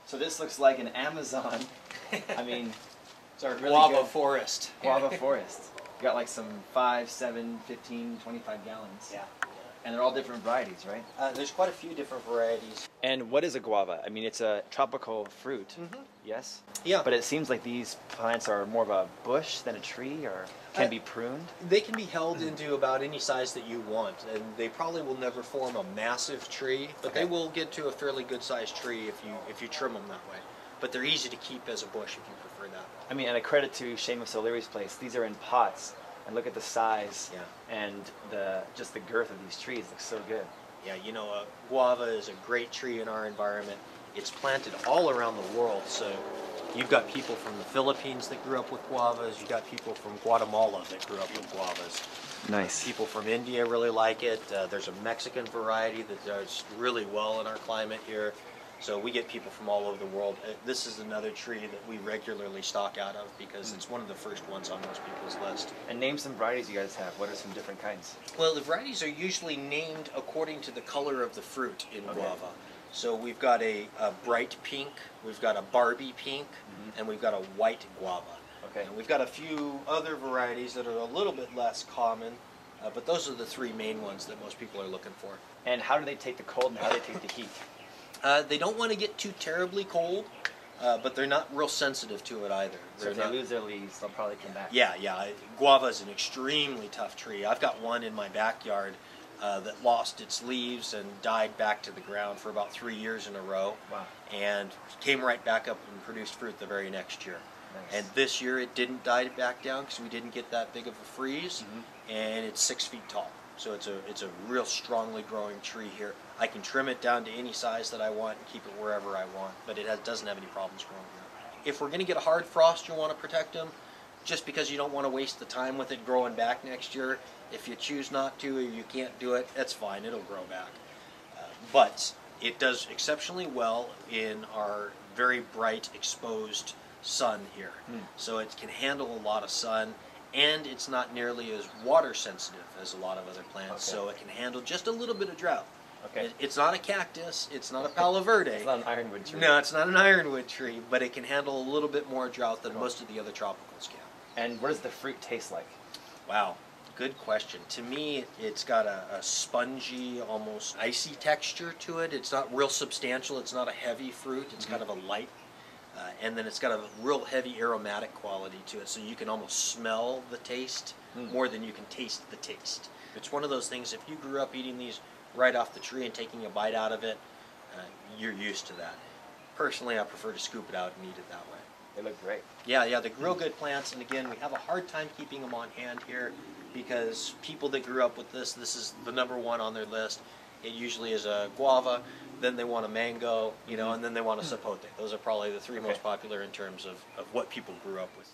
So this looks like an Amazon. I mean, it's our really guava good forest. Guava forest. You got like some 5, 7, 15, 25 gallons. Yeah. And they're all different varieties, right? There's quite a few different varieties. And what is a guava? I mean, it's a tropical fruit, yes? Yeah. But it seems like these plants are more of a bush than a tree, or can be pruned? They can be held into about any size that you want, and they probably will never form a massive tree, but they will get to a fairly good sized tree if you trim them that way. But they're easy to keep as a bush if you prefer that. I mean, and a credit to Shamus O'Leary's place. These are in pots, and look at the size and just the girth of these trees. Looks so good. Yeah, you know, guava is a great tree in our environment. It's planted all around the world, so you've got people from the Philippines that grew up with guavas. You've got people from Guatemala that grew up with guavas. Nice. People from India really like it. There's a Mexican variety that does really well in our climate here. So we get people from all over the world. This is another tree that we regularly stock out of because it's one of the first ones on most people's list. And name some varieties you guys have. What are some different kinds? Well, the varieties are usually named according to the color of the fruit in guava. So we've got a bright pink, we've got a Barbie pink, and we've got a white guava. Okay. And we've got a few other varieties that are a little bit less common, but those are the three main ones that most people are looking for. And how do they take the cold and how do they take the heat? They don't want to get too terribly cold, but they're not real sensitive to it either. So if they lose their leaves, they'll probably come back. Yeah. Guava is an extremely tough tree. I've got one in my backyard that lost its leaves and died back to the ground for about 3 years in a row. Wow. And came right back up and produced fruit the very next year. Nice. And this year it didn't die back down because we didn't get that big of a freeze, and it's 6 feet tall. So it's a real strongly growing tree here. I can trim it down to any size that I want and keep it wherever I want, but it doesn't have any problems growing here. If we're going to get a hard frost, you want to protect them, just because you don't want to waste the time with it growing back next year. If you choose not to or you can't do it, that's fine, it'll grow back. But it does exceptionally well in our very bright exposed sun here. So it can handle a lot of sun, and it's not nearly as water sensitive as a lot of other plants, so it can handle just a little bit of drought. It's not a cactus, it's not a palo verde. It's not an ironwood tree. No, it's not an ironwood tree, but it can handle a little bit more drought than most of the other tropicals can. And what does the fruit taste like? Wow, good question. To me, it's got a spongy, almost icy texture to it. It's not real substantial, it's not a heavy fruit, it's kind of a light. And then it's got a real heavy aromatic quality to it, so you can almost smell the taste more than you can taste the taste. It's one of those things, if you grew up eating these right off the tree and taking a bite out of it, you're used to that. Personally, I prefer to scoop it out and eat it that way. They look great. Yeah, they're real good plants, and again, we have a hard time keeping them on hand here because people that grew up with this is the #1 on their list. It usually is a guava, then they want a mango, and then they want a sapote. Those are probably the three most popular in terms of what people grew up with.